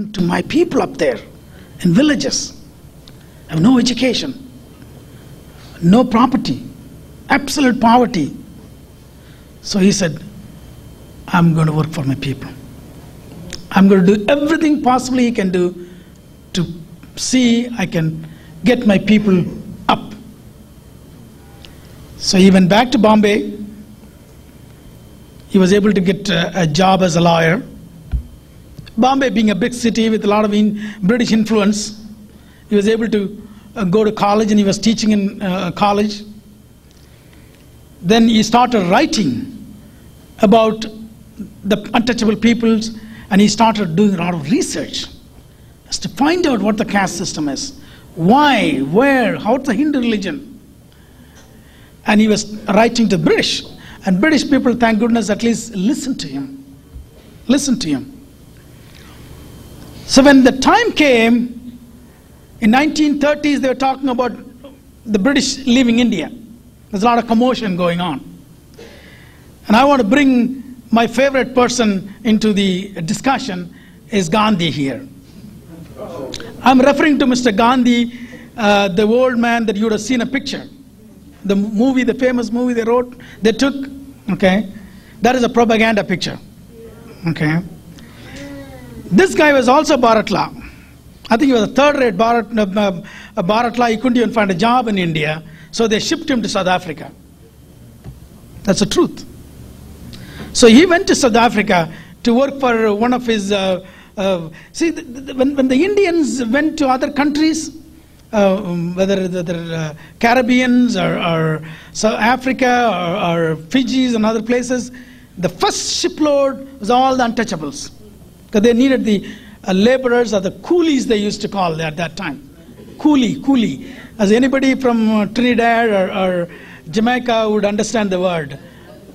happen to my people up there in villages? Have no education, no property, absolute poverty. So he said, I'm going to work for my people. I'm going to do everything possibly he can do to see I can get my people up. So he went back to Bombay. He was able to get a job as a lawyer. Bombay being a big city with a lot of British influence, he was able to go to college, and he was teaching in college. Then he started writing about the untouchable peoples, and he started doing a lot of research as to find out what the caste system is. Why, where, how's the Hindu religion? And he was writing to the British. And British people, thank goodness, at least listened to him. Listened to him. So when the time came, in 1930s, they were talking about the British leaving India. There's a lot of commotion going on. And I want to bring my favorite person into the discussion is Gandhi here. I'm referring to Mr. Gandhi, the old man that you would have seen a picture. The movie, the famous movie they took, okay? That is a propaganda picture, okay? This guy was also Bharatla. I think he was a third-rate Bharatla. He couldn't even find a job in India, so they shipped him to South Africa. That's the truth. So he went to South Africa to work for one of his... see, when the Indians went to other countries, whether they're Caribbeans or South Africa or Fijis and other places, the first shipload was all the untouchables. Because they needed the laborers or the coolies, they used to call it at that time. Coolie. As anybody from Trinidad or Jamaica would understand the word.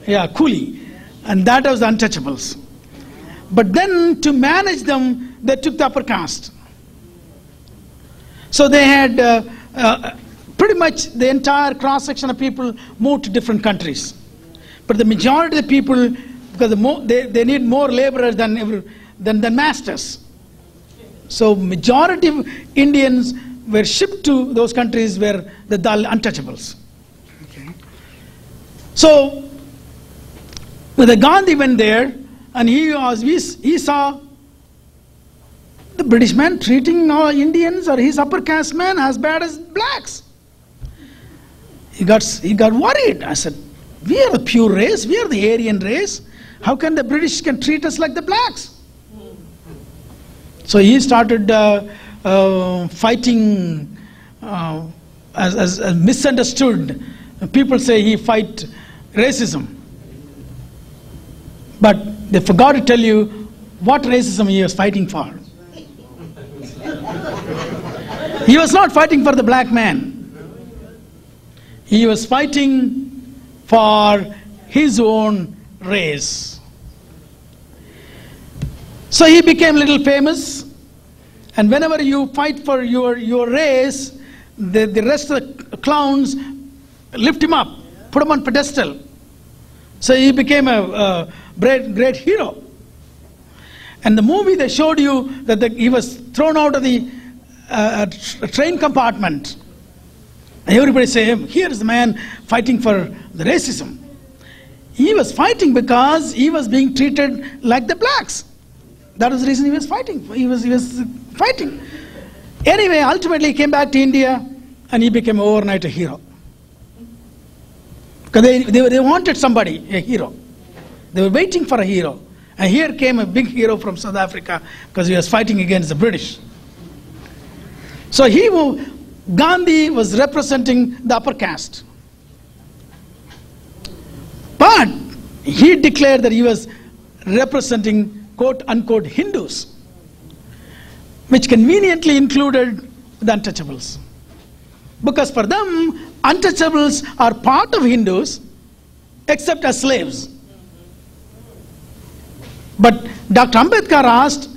Yeah, coolie. And that was the untouchables. But then to manage them, they took the upper caste. So they had pretty much the entire cross-section of people moved to different countries. But the majority of the people, because they need more laborers than masters. So majority of Indians were shipped to those countries where the untouchables. Okay. So when the Gandhi went there, and he saw the British man treating Indians or his upper caste men as bad as blacks. He got worried. I said, we are the pure race, we are the Aryan race. How can the British can treat us like the blacks? So he started fighting as misunderstood. People say he fight racism. But they forgot to tell you what racism he was fighting for. He was not fighting for the black man. He was fighting for his own race. So he became a little famous. And whenever you fight for your race, the rest of the clowns lift him up, put him on pedestal. So he became a great hero. And the movie they showed you that he was thrown out of the train compartment. And everybody say, here is the man fighting for the racism. He was fighting because he was being treated like the blacks. That was the reason he was fighting. He was fighting. Anyway, ultimately he came back to India and he became overnight a hero. Because they wanted somebody, a hero. They were waiting for a hero. And here came a big hero from South Africa because he was fighting against the British. So Gandhi was representing the upper caste. But he declared that he was representing quote unquote Hindus, which conveniently included the untouchables. Because for them, untouchables are part of Hindus except as slaves. But Dr. Ambedkar asked,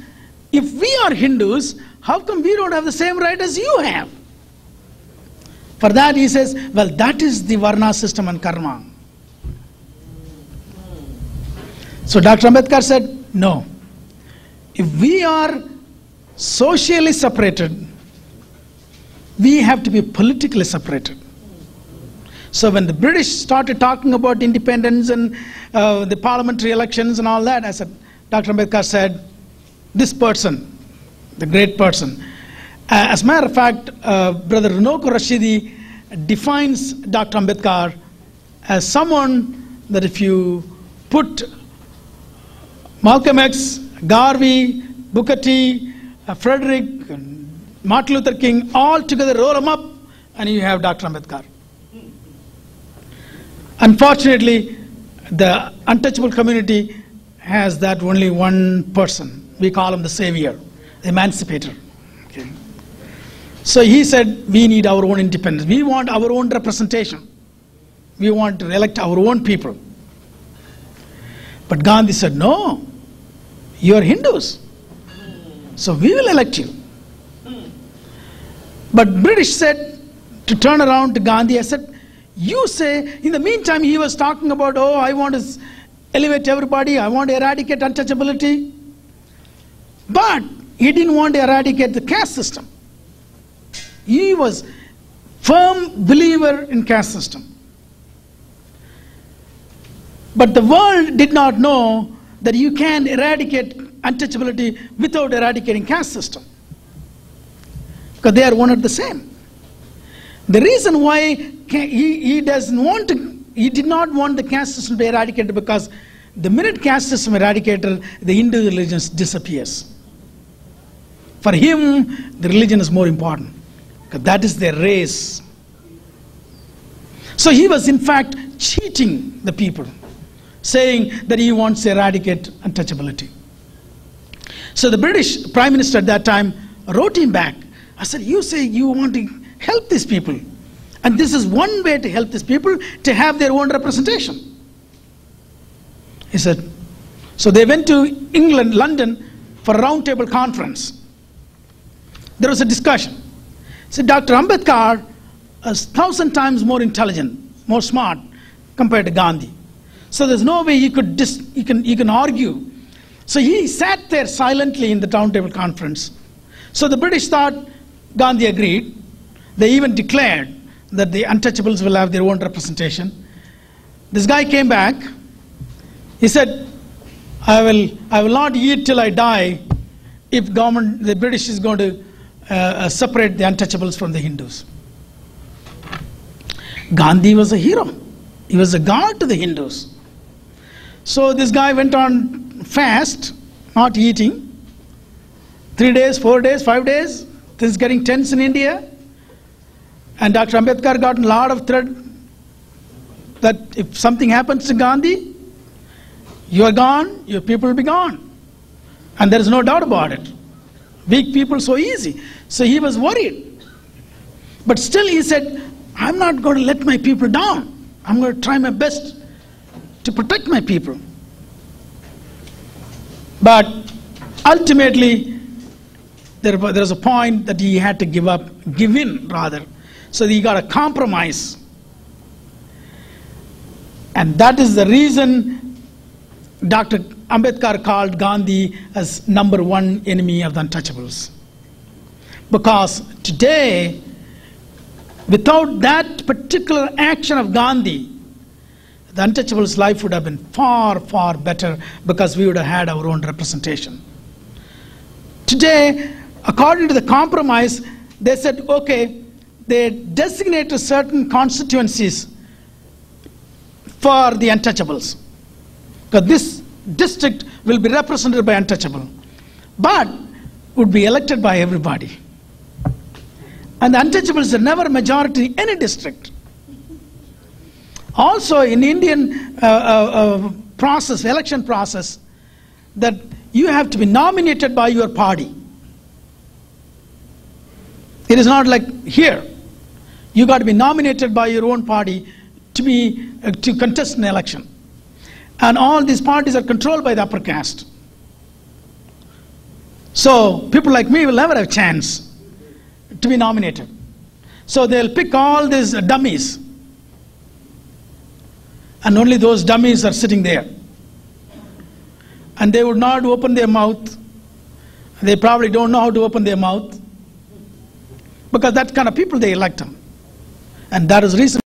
if we are Hindus, how come we don't have the same right as you have? For that he says, well, that is the Varna system and karma. So Dr. Ambedkar said, no. If we are socially separated, we have to be politically separated. So when the British started talking about independence and the parliamentary elections and all that, I said, Dr. Ambedkar said, this person, the great person. As a matter of fact, Brother Runoko Rashidi defines Dr. Ambedkar as someone that if you put Malcolm X, Garvey, Booker T, Frederick, Martin Luther King, all together, roll them up, and you have Dr. Ambedkar. Unfortunately, the untouchable community has that only one person. We call him the savior, the emancipator. Okay. So he said, we need our own independence. We want our own representation. We want to elect our own people. But Gandhi said, no, you are Hindus. So we will elect you. But British said, to turn around to Gandhi, I said, you say, in the meantime he was talking about, oh, I want to elevate everybody, I want to eradicate untouchability. But he didn't want to eradicate the caste system. He was firm believer in caste system. But the world did not know that you can eradicate untouchability without eradicating caste system. Because they are one and the same. The reason why he did not want the caste system to be eradicated, because the minute caste system eradicated, the Hindu religion disappears. For him, the religion is more important, because that is their race. So he was in fact cheating the people, saying that he wants to eradicate untouchability. So the British Prime Minister at that time wrote him back. I said, you say you want to help these people, and this is one way to help these people, to have their own representation. He said, so they went to England, London, for a roundtable conference. There was a discussion. So Dr. Ambedkar is 1,000 times more intelligent, more smart compared to Gandhi. So there's no way he can argue. So he sat there silently in the roundtable conference. So the British thought Gandhi agreed. They even declared that the untouchables will have their own representation. This guy came back. He said, I will not eat till I die if the British is going to separate the untouchables from the Hindus. Gandhi was a hero. He was a god to the Hindus. So this guy went on fast, not eating. 3 days, 4 days, 5 days. This is getting tense in India. And Dr. Ambedkar got a lot of threat that if something happens to Gandhi, you are gone, your people will be gone. And there is no doubt about it. Weak people so easy. So he was worried. But still he said, I'm not going to let my people down. I'm going to try my best to protect my people. But ultimately, there was a point that he had to give in rather. So he got a compromise. And that is the reason Dr. Ambedkar called Gandhi as #1 enemy of the untouchables. Because today, without that particular action of Gandhi, the untouchables' life would have been far, far better, because we would have had our own representation. Today, according to the compromise, they said, okay, they designated certain constituencies for the untouchables, because this district will be represented by untouchable, but would be elected by everybody. And the untouchables are never a majority in any district. Also in Indian process, election process, that you have to be nominated by your party. It is not like here. You got to be nominated by your own party to contest an election. And all these parties are controlled by the upper caste. So people like me will never have a chance to be nominated. So they'll pick all these dummies. And only those dummies are sitting there. And they would not open their mouth They probably don't know how to open their mouth, because that kind of people, they elect them. And that is the reason